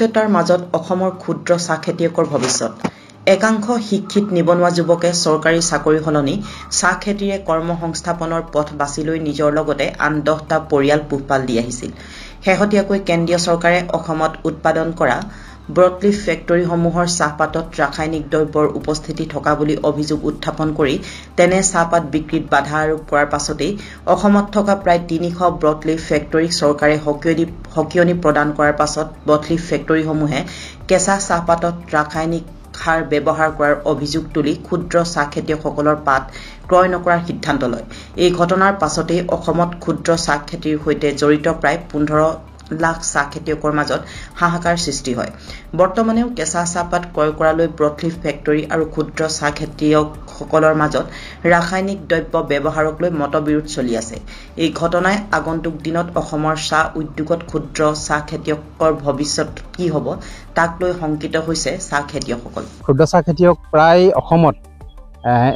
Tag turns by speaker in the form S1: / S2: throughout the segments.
S1: অনিশ্চয়তাৰ মাজত অসমৰ ক্ষুদ্ৰ চাহ খেতিয়কৰ ভৱিষ্যত। একাংশ শিক্ষিত নিবনুৱা যুৱকে চৰকাৰী চাকৰি সলনি চাহ খেতিৰে কৰ্মসংস্থাপনৰ পথ বাছি লৈ নিজৰ লগতে আন 10টা পৰিয়াল পোহপাল দি আহিছিল। শেহতীয়াকৈ কেন্দ্ৰীয় চৰকাৰে অসমত উৎপাদন কৰা ব্ৰডলিফ ফেক্টৰীসমূহৰ চাহপাতত ৰাসায়নিক দ্ৰব্যৰ উপস্থিতি থকা বুলি অভিযোগ উত্থাপন কৰি তেনে চাহপাত বিক্ৰীত বাধা আৰোপ কৰাৰ পাছতেই অসমত থকা প্ৰায় 300 ব্ৰডলিফ ফেক্টৰীক চৰকাৰে সকিয়নি প্ৰদান কৰাৰ পাছত ব্ৰডলিফ ফেক্টৰীসমূহে কেঁচা চাহপাতত ৰাসায়নিক সাৰ ব্যৱহাৰ কৰাৰ অভিযোগ তুলি ক্ষুদ্ৰ চাহ খেতিয়কসকলৰ পাত ক্ৰয় নকৰাৰ সিদ্ধান্ত লয়। এই ঘটনাৰ পাছতেই অসমত ক্ষুদ্ৰ চাহ খেতিৰ সৈতে জড়িত প্ৰায় 15 লাখ চাহ খেতিয়কৰ মাজত হাহাকাৰ সৃষ্টি হয়। বৰ্তমানেও কেঁচা চাহপাত ক্ৰয় কৰালৈ ব্ৰডলিফ ফেক্টৰী আৰু ক্ষুদ্ৰ চাহ খেতিয়কসকলৰ মাজত ৰাসায়নিক দ্ৰব্য ব্যৱহাৰক লৈ মতবিৰোধ চলি আছে। এই ঘটনাই আগন্তুক দিনত অসমৰ চাহ উদ্যোগত ক্ষুদ্ৰ চাহ খেতিয়কৰ ভৱিষ্যত কি হ'ব তাক লৈ শংকিত হৈছে চাহ খেতিয়কসকল।
S2: ক্ষুদ্ৰ চাহ খেতিয়ক প্ৰায় অসমত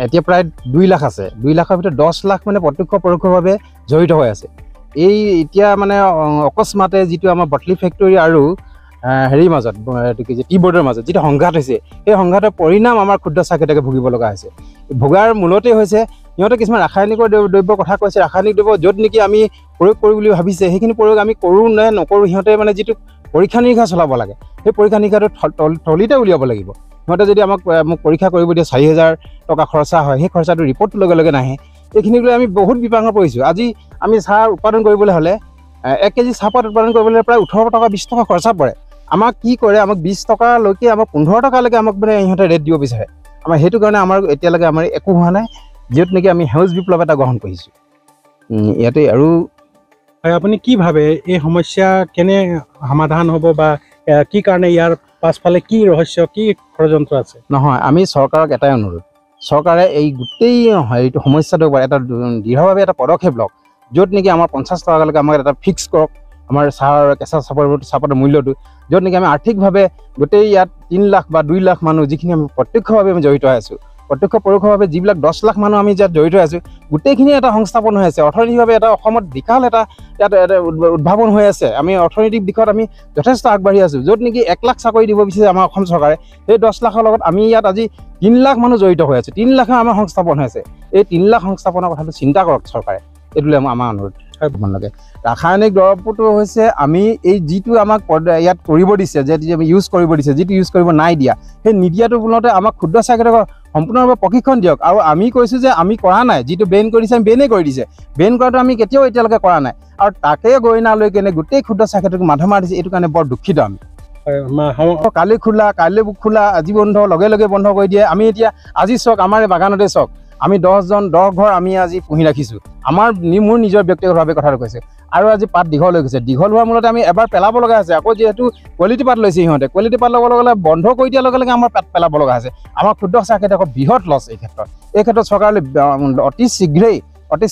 S2: এতিয়া প্ৰায় 2 লাখ আছে। 2 লাখৰ ভিতৰত 10 লাখ মানে প্ৰত্যক্ষ পৰোক্ষভাৱে জড়িত হৈ আছে। এই এতিয়া মানে অকস্মাতে যিটো আমাৰ ব্ৰডলিফ ফেক্টৰী আৰু হেৰিৰ মাজত টি বৰ্ডৰ মাজত যিটো সংঘাত হৈছে, সেই সংঘাতৰ পৰিণাম আমাৰ ক্ষুদ্ৰ চাহ খেতিয়কে ভুগিব লগা হৈছে। ভোগাৰ মূলতে হৈছে সিহঁতে কিছুমান ৰাসায়নিকৰ দ্ৰব্যৰ কথা কৈছে। ৰাসায়নিক দ্ৰব্য য'ত নেকি আমি প্ৰয়োগ কৰোঁ বুলি ভাবিছে, সেইখিনি প্ৰয়োগ আমি কৰোঁ নে নকৰোঁ, সিহঁতে মানে যিটো পৰীক্ষা নিৰীক্ষা চলাব লাগে, সেই পৰীক্ষা নিৰীক্ষাটো থলিতে উলিয়াব লাগিব। সিহঁতে যদি মোক পৰীক্ষা কৰিব দিয়ে 4,000 টকা খৰচা হয়, সেই খৰচাটো ৰিপৰ্টটোৰ লগে লগে নাহে। এইখিনিক লৈ আমি বহুত বিপাঙত পৰিছোঁ। আজি আমি চাহ উৎপাদন কৰিবলৈ হ'লে 1 কেজি চাহপাত উৎপাদন কৰিবলৈ প্ৰায় 18 টকা 20 টকা খৰচা পৰে। আমাক কি কৰে, আমাক 20 টকালৈকে আমাক 15 টকালৈকে আমাক মানে ইহঁতে ৰেট দিব বিচাৰে। আমাৰ সেইটো কাৰণে আমাৰ এতিয়ালৈকে আমাৰ একো হোৱা নাই, য'ত নেকি আমি সেউজ বিপ্লৱ এটা গ্ৰহণ কৰিছোঁ ইয়াতে। আৰু
S3: আপুনি কি ভাবে এই সমস্যা কেনে সমাধান হ'ব বা কি কাৰণে ইয়াৰ পাছফালে কি ৰহস্য, কি ষড়যন্ত্ৰ আছে?
S2: নহয়, আমি চৰকাৰক এটাই অনুৰোধ, চৰকাৰে এই গোটেই হেৰিটো সমস্যাটোৰ ওপৰত এটা দৃঢ়ভাৱে এটা পদক্ষেপ লওক, য'ত নেকি আমাৰ 50 টকালৈকে আমাক এটা ফিক্স কৰক আমাৰ কেঁচা চাহপাতৰ মূল্যটো, য'ত নেকি আমি আৰ্থিকভাৱে গোটেই ইয়াত 3 লাখ বা 2 লাখ মানুহ যিখিনি আমি প্ৰত্যক্ষভাৱে আমি জড়িত হৈ আছোঁ, প্ৰত্যক্ষ পৰোক্ষভাৱে যিবিলাক 10 লাখ মানুহ আমি ইয়াত জড়িত হৈ আছোঁ, গোটেইখিনি এটা সংস্থাপন হৈ আছে। অৰ্থনৈতিকভাৱে এটা অসমত বিশাল এটা ইয়াত উদ্ভাৱন হৈ আছে। আমি অৰ্থনৈতিক দিশত আমি যথেষ্ট আগবাঢ়ি আছোঁ। য'ত নেকি 1 লাখ চাকৰি দিব বিচাৰিছে আমাৰ অসম চৰকাৰে, সেই 10 লাখৰ লগত আমি ইয়াত আজি 3 লাখ মানুহ জড়িত হৈ আছে। 3 লাখে আমাৰ সংস্থাপন হৈ আছে। এই 3 লাখ সংস্থাপনৰ কথাটো চিন্তা কৰক চৰকাৰে, এইটোলৈ আমাৰ অনুৰোধ। ৰাসায়নিক দ্ৰব্যটো হৈছে আমি এই যিটো আমাক ইয়াত কৰিব দিছে, যে আমি ইউজ কৰিব দিছে, যিটো ইউজ কৰিব নাই দিয়া, সেই নিদিয়াটো ফলতে আমাক ক্ষুদ্ৰ চাহ খেতিয়কক সম্পূৰ্ণভাৱে প্ৰশিক্ষণ দিয়ক। আৰু আমি কৈছোঁ যে আমি কৰা নাই, যিটো বেন কৰি দিছে আমি বেনেই কৰি দিছে। বেন কৰাটো আমি কেতিয়াও এতিয়ালৈকে কৰা নাই, আৰু তাকে গইনা লৈ কেনে গোটেই ক্ষুদ্ৰ চাহ খেতিয়কক মাধ মাৰ দিছে। এইটো কাৰণে বৰ দুখিত আমি। কালি খোলা, কাইলৈ খোলা, আজি বন্ধ, লগে লগে বন্ধ কৰি দিয়ে। আমি এতিয়া আজি চাওক, আমাৰ এই বাগানতে চাওক, আমি 10 ঘৰ আমি আজি পুহি ৰাখিছোঁ। মোৰ নিজৰ ব্যক্তিগতভাৱে কথাটো কৈছে। আৰু আজি পাত দীঘল হৈ গৈছে। দীঘল হোৱাৰ মূলতে আমি এবাৰ পেলাব লগা হৈছে। আকৌ যিহেতু কোৱালিটি পাত লৈছে সিহঁতে, কোৱালিটি পাত ল'ব লগে বন্ধ কৰি দিয়াৰ লগে লগে আমাৰ পাত পেলাব লগা হৈছে। আমাৰ ক্ষুদ্ৰ চাহ খেতিয়কৰ বৃহৎ লছ এই ক্ষেত্ৰত চৰকাৰে অতি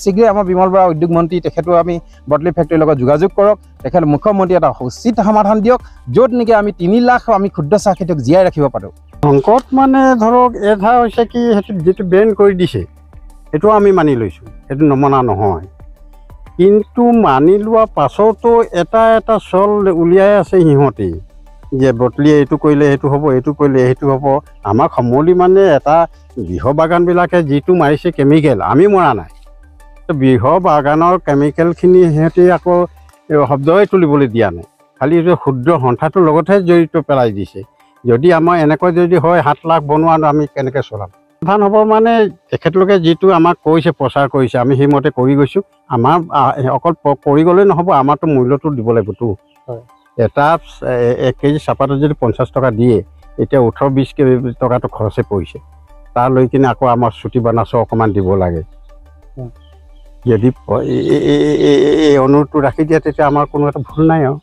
S2: শীঘ্ৰেই আমাৰ বিমল বৰা উদ্যোগ মন্ত্ৰী, তেখেতো আমি ব্ৰডলিফ ফেক্টৰীৰ লগত যোগাযোগ কৰক। তেখেত মুখ্যমন্ত্ৰী এটা উচিত সমাধান দিয়ক, য'ত নেকি আমি 3 লাখ আমি ক্ষুদ্ৰ চাহ খেতিয়ক জীয়াই ৰাখিব পাৰোঁ।
S4: সংকট মানে ধৰক এটা হৈছে কি, সেইটো যিটো বেন কৰি দিছে সেইটো আমি মানি লৈছোঁ, সেইটো নমনা নহয়। কিন্তু মানি লোৱাৰ পাছতো এটা চল উলিয়াই আছে সিহঁতে, যে ব্ৰডলিয়ে এইটো কৰিলে সেইটো হ'ব, এইটো কৰিলে সেইটো হ'ব। আমাক সমূলি মানে এটা গৃহ বাগানবিলাকে যিটো মাৰিছে কেমিকেল, আমি মৰা নাই। গৃহ বাগানৰ কেমিকেলখিনি সিহঁতে আকৌ শব্দই তুলিবলৈ দিয়া নাই, খালি ক্ষুদ্ৰ সন্থাটোৰ লগতহে জড়িত পেলাই দিছে। যদি আমাৰ এনেকৈ যদি হয় 7 লাখ বনোৱা, আমি কেনেকৈ চলাম? সমাধান হ'ব মানে তেখেতলোকে যিটো আমাক কৈছে, প্ৰচাৰ কৰিছে, আমি সেইমতে কৰি গৈছোঁ। আমাৰ অকল কৰি গ'লেই নহ'ব, আমাৰতো মূল্যটো দিব লাগিবতো। এটা 1 কেজি চাহপাতত যদি 50 টকা দিয়ে, এতিয়া 18-20 টকাটো খৰচে পৰিছে। তাৰ লৈ কিনে আকৌ আমাৰ চুটি বানাচো অকণমান দিব লাগে। যদি এই অনুৰোধটো ৰাখি দিয়ে, তেতিয়া আমাৰ কোনো এটা ভুল নাই আৰু।